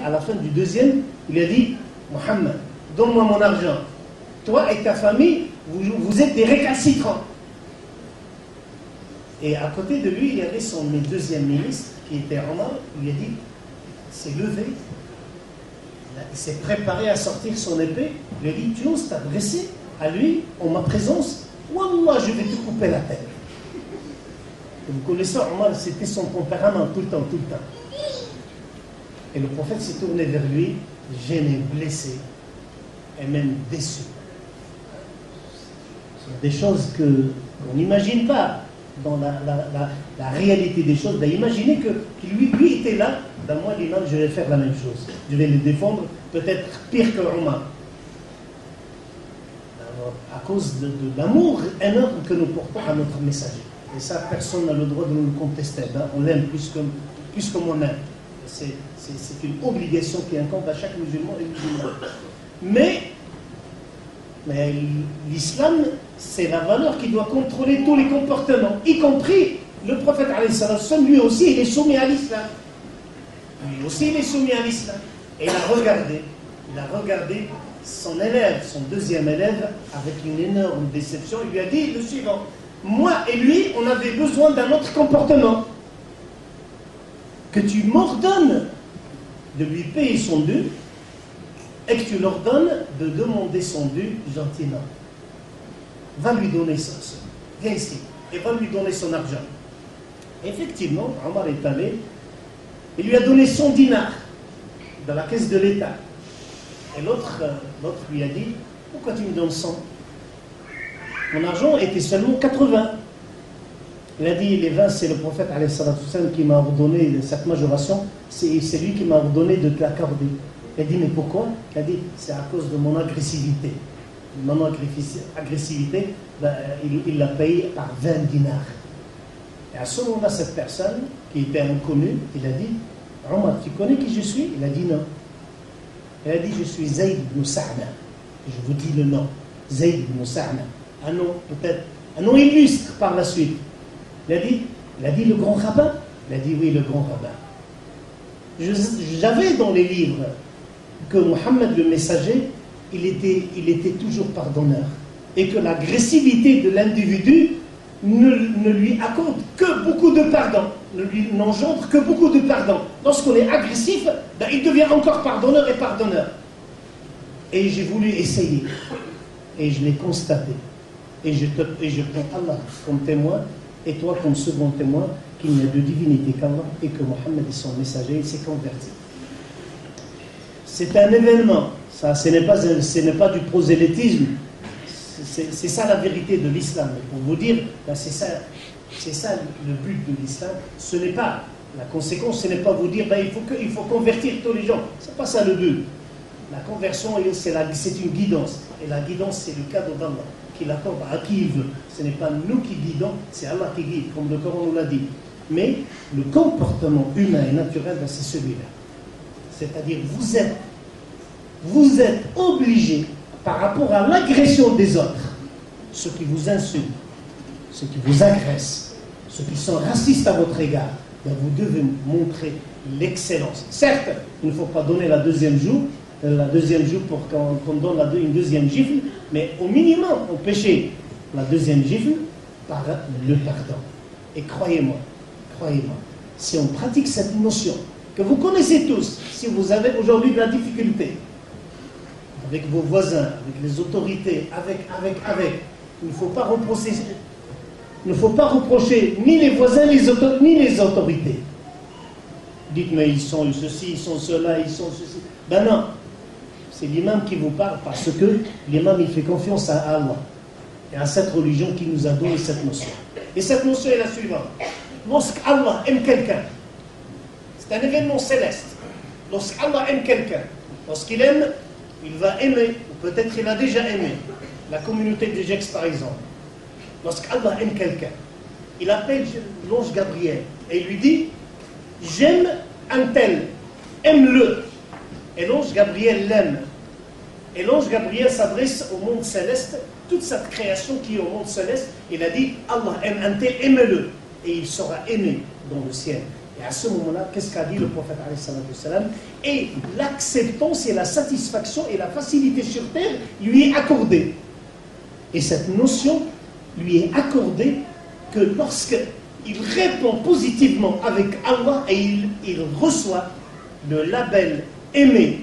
À la fin du deuxième, il a dit, Mohammed, donne-moi mon argent. Toi et ta famille, vous êtes des récalcitrants. Et à côté de lui, il y avait son deuxième ministre, qui était Omar. Il lui a dit, s'est levé, il s'est préparé à sortir son épée. Il lui a dit, tu oses t'adresser à lui en ma présence? Wallah, je vais te couper la tête. Et vous connaissez Omar, c'était son tempérament tout le temps. Et le prophète s'est tourné vers lui, gêné, blessé, et même déçu. Des choses qu'on n'imagine pas dans la réalité des choses. Imaginez que lui était là, dans moi l'imam, je vais faire la même chose. Je vais le défendre, peut-être pire que Omar. À cause de l'amour énorme que nous portons à notre messager. Et ça, personne n'a le droit de nous le contester. On l'aime plus que moi-même. C'est une obligation qui incombe à chaque musulman et musulman. Mais l'islam, c'est la valeur qui doit contrôler tous les comportements, y compris le prophète lui aussi, il est soumis à l'islam. Lui aussi, il est soumis à l'islam. Et il a regardé son élève, son deuxième élève, avec une énorme déception. Il lui a dit le suivant: moi et lui, on avait besoin d'un autre comportement. Que tu m'ordonnes de lui payer son dû et que tu l'ordonnes de demander son dû gentiment. Va lui donner ça. Viens ici. Et va lui donner son argent. Effectivement, Omar est allé. Il lui a donné 100 dinars dans la caisse de l'État. Et l'autre lui a dit: pourquoi tu me donnes 100? Mon argent était seulement 80. Il a dit: les 20, c'est le prophète qui m'a ordonné cette majoration, c'est lui qui m'a ordonné de te l'accorder. Il a dit: mais pourquoi? Il a dit: c'est à cause de mon agressivité. Mon agressivité, il l'a payé par 20 dinars. Et à ce moment-là, cette personne, qui était inconnue, il a dit: Omar, tu connais qui je suis? Il a dit: non. Il a dit: je suis Zayd ibn Sa'na. Je vous dis le nom. Zayd ibn Sa'na. Un nom, peut-être, un nom illustre par la suite. Il a dit le grand rabbin? Il a dit: oui, le grand rabbin. J'avais dans les livres que Mohammed le messager, il était toujours pardonneur. Et que l'agressivité de l'individu ne lui accorde que beaucoup de pardon. Ne lui n'engendre que beaucoup de pardon. Lorsqu'on est agressif, il devient encore pardonneur et pardonneur. Et j'ai voulu essayer. Et je l'ai constaté. Et je prends Allah comme témoin, et toi comme second témoin, qu'il n'y a de divinité qu'Allah, et que Mohammed est son messager, il s'est converti. C'est un événement, ça, ce n'est pas du prosélytisme, c'est ça la vérité de l'islam. Pour vous dire, c'est ça le but de l'islam. Ce n'est pas, la conséquence, ce n'est pas vous dire, il faut convertir tous les gens. Ce n'est pas ça le but. La conversion, c'est une guidance. Et la guidance, c'est le cadeau d'Allah, qui l'accorde à qui il veut. Ce n'est pas nous qui guidons, c'est Allah qui guide, comme le Coran nous l'a dit. Mais le comportement humain et naturel, c'est celui-là. C'est-à-dire, vous êtes obligé, par rapport à l'agression des autres, ceux qui vous insultent, ceux qui vous agressent, ceux qui sont racistes à votre égard, vous devez montrer l'excellence. Certes, il ne faut pas donner la deuxième joue pour qu'on donne une deuxième gifle, mais au minimum, empêcher la deuxième gifle par le pardon. Et croyez-moi, si on pratique cette notion, que vous connaissez tous, si vous avez aujourd'hui de la difficulté, avec vos voisins, avec les autorités, il ne faut pas reprocher ni les voisins, ni les autorités. Dites: mais ils sont ceci, ils sont cela, ils sont ceci. Ben non, c'est l'imam qui vous parle, parce que l'imam, il fait confiance à Allah et à cette religion qui nous a donné cette notion. Et cette notion est la suivante: lorsqu'Allah aime quelqu'un, c'est un événement céleste. Lorsqu'Allah aime quelqu'un, lorsqu'il aime, il va aimer, ou peut-être il a déjà aimé, la communauté des Gex par exemple. Lorsqu'Allah aime quelqu'un, il appelle l'ange Gabriel et il lui dit: j'aime un tel, aime-le. Et l'ange Gabriel l'aime. Et l'ange Gabriel s'adresse au monde céleste, toute cette création qui est au monde céleste. Il a dit: Allah aime un tel, aime-le. Et il sera aimé dans le ciel. Et à ce moment-là, qu'est-ce qu'a dit le prophète alayhi salam? Et l'acceptance et la satisfaction et la facilité sur terre lui est accordée. Et cette notion lui est accordée que lorsqu'il répond positivement avec Allah et il reçoit le label aimé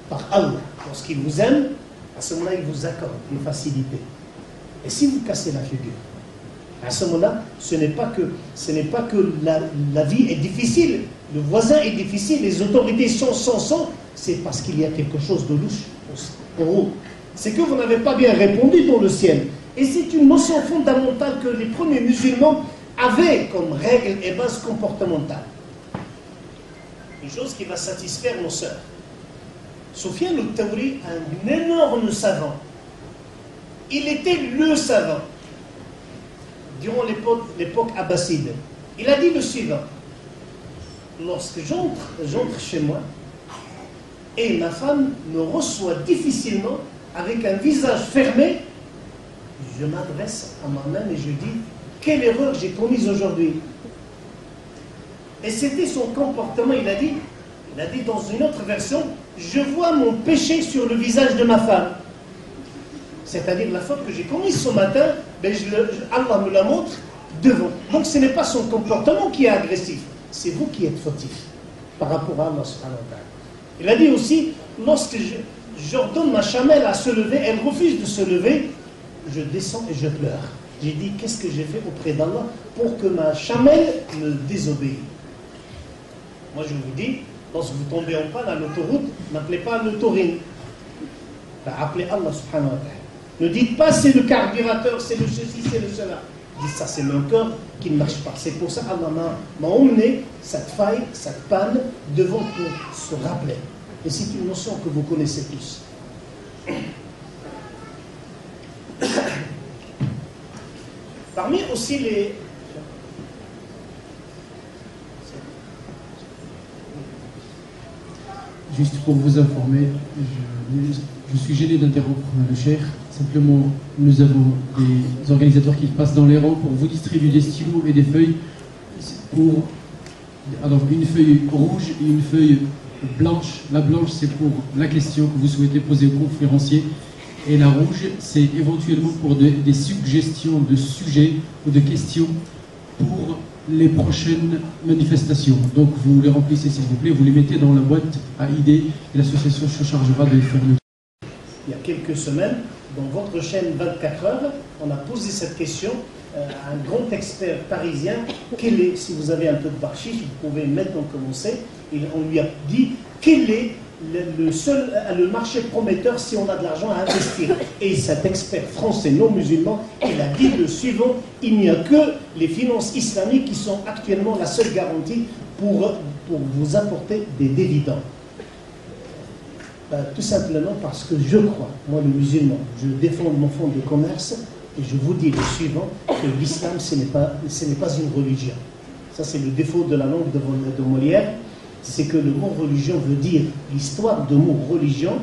par Allah. Lorsqu'il vous aime, à ce moment-là, il vous accorde une facilité. Et si vous cassez la figure, à ce moment-là, ce n'est pas que la vie est difficile, le voisin est difficile, les autorités sont, c'est parce qu'il y a quelque chose de louche pour vous. C'est que vous n'avez pas bien répondu dans le ciel. Et c'est une notion fondamentale que les premiers musulmans avaient comme règle et base comportementale. Une chose qui va satisfaire nos sœurs. Soufiane al-Thawri, un énorme savant. Il était le savant durant l'époque abbasside. Il a dit le suivant: lorsque j'entre chez moi et ma femme me reçoit difficilement avec un visage fermé, je m'adresse à moi-même et je dis: quelle erreur j'ai commise aujourd'hui. Et c'était son comportement. Il a dit dans une autre version: je vois mon péché sur le visage de ma femme. C'est-à-dire la faute que j'ai commise ce matin, ben Allah me la montre devant. Donc ce n'est pas son comportement qui est agressif, c'est vous qui êtes fautif par rapport à Allah subhanahu wa ta'ala. Il a dit aussi: lorsque j'ordonne ma chamelle à se lever, elle refuse de se lever, je descends et je pleure. J'ai dit: qu'est-ce que j'ai fait auprès d'Allah pour que ma chamelle me désobéisse? Moi je vous dis, lorsque vous tombez en panne à l'autoroute, n'appelez pas l'autorine, appelez Allah subhanahu wa ta'ala. Ne dites pas c'est le carburateur, c'est le ceci, c'est le cela. Dites ça c'est mon cœur qui ne marche pas. C'est pour ça Allah m'a emmené cette faille, cette panne devant pour se rappeler. Et c'est une notion que vous connaissez tous. Parmi aussi les... Juste pour vous informer, je suis gêné d'interrompre le cheikh. Simplement, nous avons des organisateurs qui passent dans les rangs pour vous distribuer des stylos et des feuilles. Alors, une feuille rouge et une feuille blanche. La blanche, c'est pour la question que vous souhaitez poser au conférencier. Et la rouge, c'est éventuellement pour des suggestions de sujets ou de questions pour les prochaines manifestations. Donc vous les remplissez s'il vous plaît, vous les mettez dans la boîte à idées et l'association se chargera de faire le... Il y a quelques semaines, dans votre chaîne 24 heures, on a posé cette question à un grand expert parisien. Quel est, si vous avez un peu de barchiche, vous pouvez maintenant commencer. Et on lui a dit quel est le marché prometteur si on a de l'argent à investir. Et cet expert français non musulman, il a dit le suivant: il n'y a que les finances islamiques qui sont actuellement la seule garantie pour vous apporter des dividendes. Tout simplement parce que je crois, moi le musulman, je défends mon fonds de commerce et je vous dis le suivant, que l'islam ce n'est pas une religion. Ça c'est le défaut de la langue de Molière. C'est que le mot religion veut dire, l'histoire de mot religion,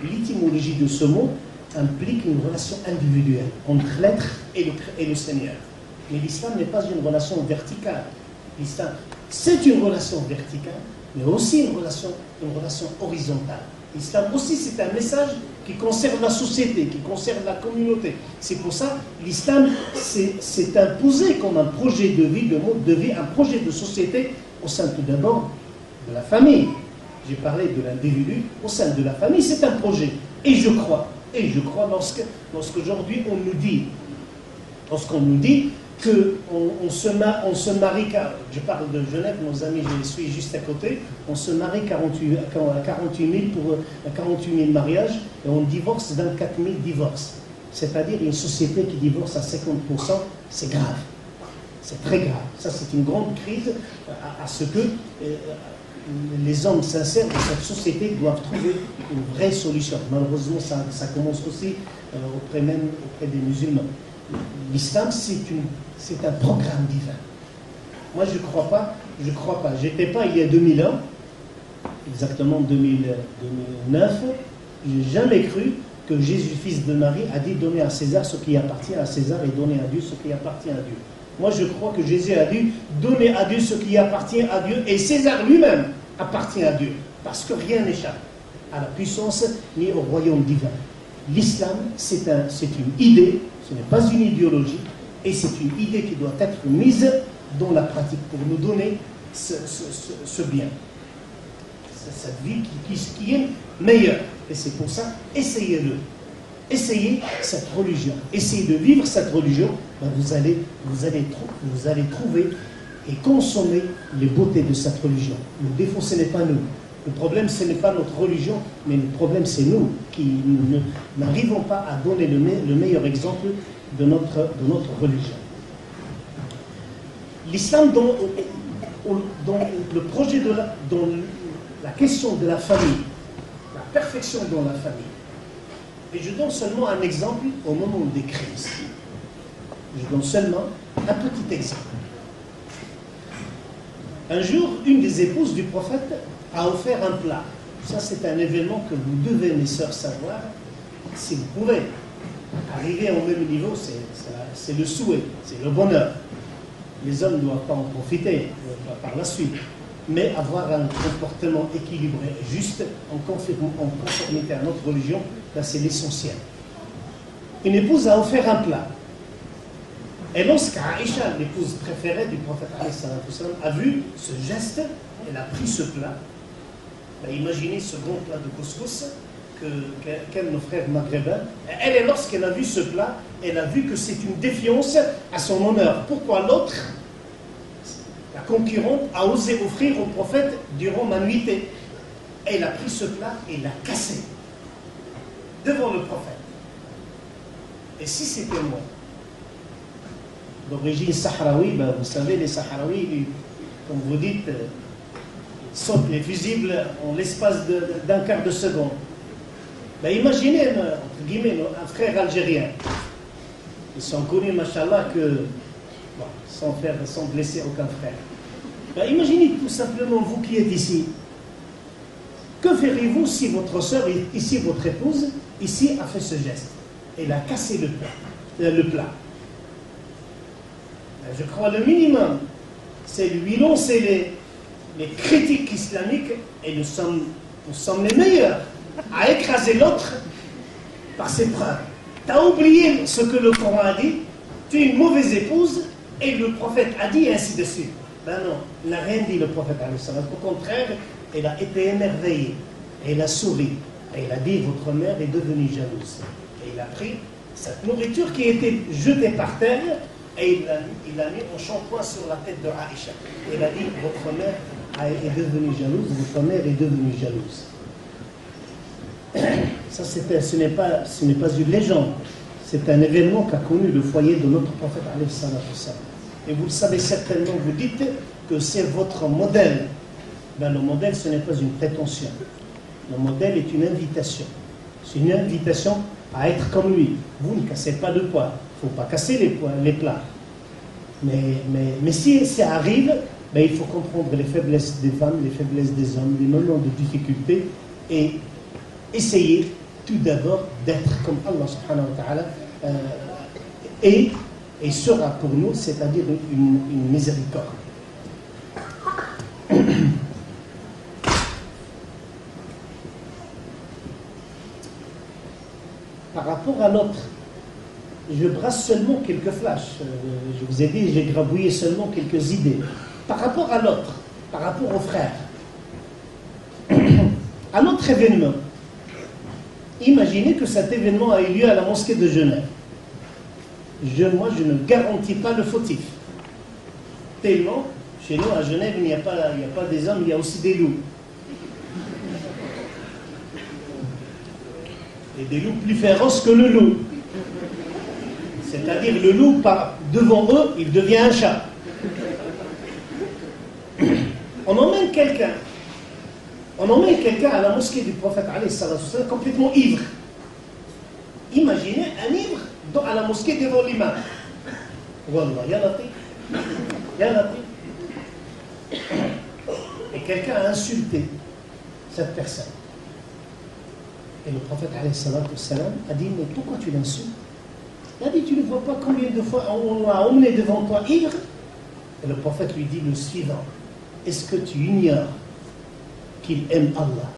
l'étymologie de ce mot implique une relation individuelle entre l'être et le Seigneur. Mais l'islam n'est pas une relation verticale. L'islam, c'est une relation verticale, mais aussi une relation horizontale. L'islam aussi, c'est un message qui concerne la société, qui concerne la communauté. C'est pour ça que l'islam s'est imposé comme un projet de vie, de mode de vie, un projet de société au sein tout d'abord de la famille. J'ai parlé de l'individu au sein de la famille, c'est un projet. Et je crois lorsqu'aujourd'hui on nous dit, lorsqu'on nous dit qu'on se marie, je parle de Genève, nos amis, je les suis juste à côté, on se marie 48 000 mariages et on divorce 24 000 divorces. C'est-à-dire une société qui divorce à 50%, c'est grave. C'est très grave. Ça, c'est une grande crise à ce que les hommes sincères de cette société doivent trouver une vraie solution. Malheureusement, ça commence aussi auprès des musulmans. L'islam, c'est un programme divin. Moi, je crois pas. J'étais pas il y a 2000 ans, exactement 2009, j'ai jamais cru que Jésus, fils de Marie, a dit donner à César ce qui appartient à César et donner à Dieu ce qui appartient à Dieu. Moi, je crois que Jésus a dû donner à Dieu ce qui appartient à Dieu, et César lui-même appartient à Dieu, parce que rien n'échappe à la puissance ni au royaume divin. L'islam, c'est une idée, ce n'est pas une idéologie, et c'est une idée qui doit être mise dans la pratique pour nous donner ce bien, cette vie qui est meilleure. Et c'est pour ça, essayez-le. Essayez cette religion. Essayez de vivre cette religion. Ben vous allez trouver et consommer les beautés de cette religion. Le défaut, ce n'est pas nous. Le problème, ce n'est pas notre religion, mais le problème, c'est nous qui n'arrivons pas à donner le meilleur exemple de notre religion. L'islam, dans le projet dans la question de la famille, la perfection dans la famille. Et je donne seulement un exemple au moment des crises. Je donne seulement un petit exemple. Un jour, une des épouses du prophète a offert un plat. Ça, c'est un événement que vous devez, mes sœurs, savoir. Si vous pouvez arriver au même niveau, c'est le souhait, c'est le bonheur. Les hommes ne doivent pas en profiter par la suite, mais avoir un comportement équilibré et juste en conformité à notre religion, là c'est l'essentiel. Une épouse a offert un plat. Et lorsqu'Aïcha, l'épouse préférée du prophète, a vu ce geste, elle a pris ce plat. Imaginez ce bon plat de couscous qu'aiment nos frères maghrébins. Elle, lorsqu'elle a vu ce plat, elle a vu que c'est une défiance à son honneur. Pourquoi l'autre, la concurrente, a osé offrir au prophète durant ma nuitée? Elle a pris ce plat et l'a cassé devant le prophète. Et si c'était moi, d'origine sahraoui, vous savez, les Sahraouis, comme vous dites, sautent les fusibles en l'espace d'un quart de seconde. Imaginez, entre guillemets, un frère algérien. Ils sont connus, machallah, sans blesser aucun frère. Imaginez tout simplement vous qui êtes ici. Que feriez-vous si votre soeur, ici votre épouse, ici a fait ce geste? Elle a cassé le plat. Je crois le minimum, c'est lui lancer les critiques islamiques, et nous sommes les meilleurs à écraser l'autre par ses preuves. Tu as oublié ce que le Coran a dit, tu es une mauvaise épouse, et le prophète a dit, et ainsi de suite. Non, il n'a rien dit, le prophète. Au contraire, elle a été émerveillée, et elle a souri, et elle a dit, votre mère est devenue jalouse. Et il a pris cette nourriture qui était jetée par terre, et il l'a mis en shampoing sur la tête de Aïcha. Il a dit, votre mère est devenue jalouse, votre mère est devenue jalouse. Ça, ce n'est pas une légende, c'est un événement qu'a connu le foyer de notre prophète. Et vous le savez certainement, vous dites que c'est votre modèle. Le modèle, ce n'est pas une prétention. Le modèle est une invitation. C'est une invitation à être comme lui. Vous ne cassez pas de poids. Il ne faut pas casser les plats. Mais si ça arrive, il faut comprendre les faiblesses des femmes, les faiblesses des hommes, les moments de difficulté, et essayer tout d'abord d'être comme Allah subhanahu wa ta'ala et sera pour nous, c'est-à-dire une miséricorde. Par rapport à l'autre, je brasse seulement quelques flashs. Je vous ai dit, j'ai grabouillé seulement quelques idées. Par rapport à l'autre, par rapport au frère, à notre événement, imaginez que cet événement a eu lieu à la mosquée de Genève. Moi, je ne garantis pas le fautif. Tellement, chez nous, à Genève, il n'y a pas des hommes, il y a aussi des loups. Et des loups plus féroces que le loup. C'est-à-dire, le loup, devant eux, il devient un chat. On emmène quelqu'un à la mosquée du prophète complètement ivre. Imaginez un ivre à la mosquée devant l'imam. Wallah, ya latif. Et quelqu'un a insulté cette personne. Et le prophète a dit, mais pourquoi tu l'insultes? Il a dit, tu ne vois pas combien de fois on l'a emmené devant toi ivre? Et le prophète lui dit le suivant, est-ce que tu ignores qu'il aime Allah?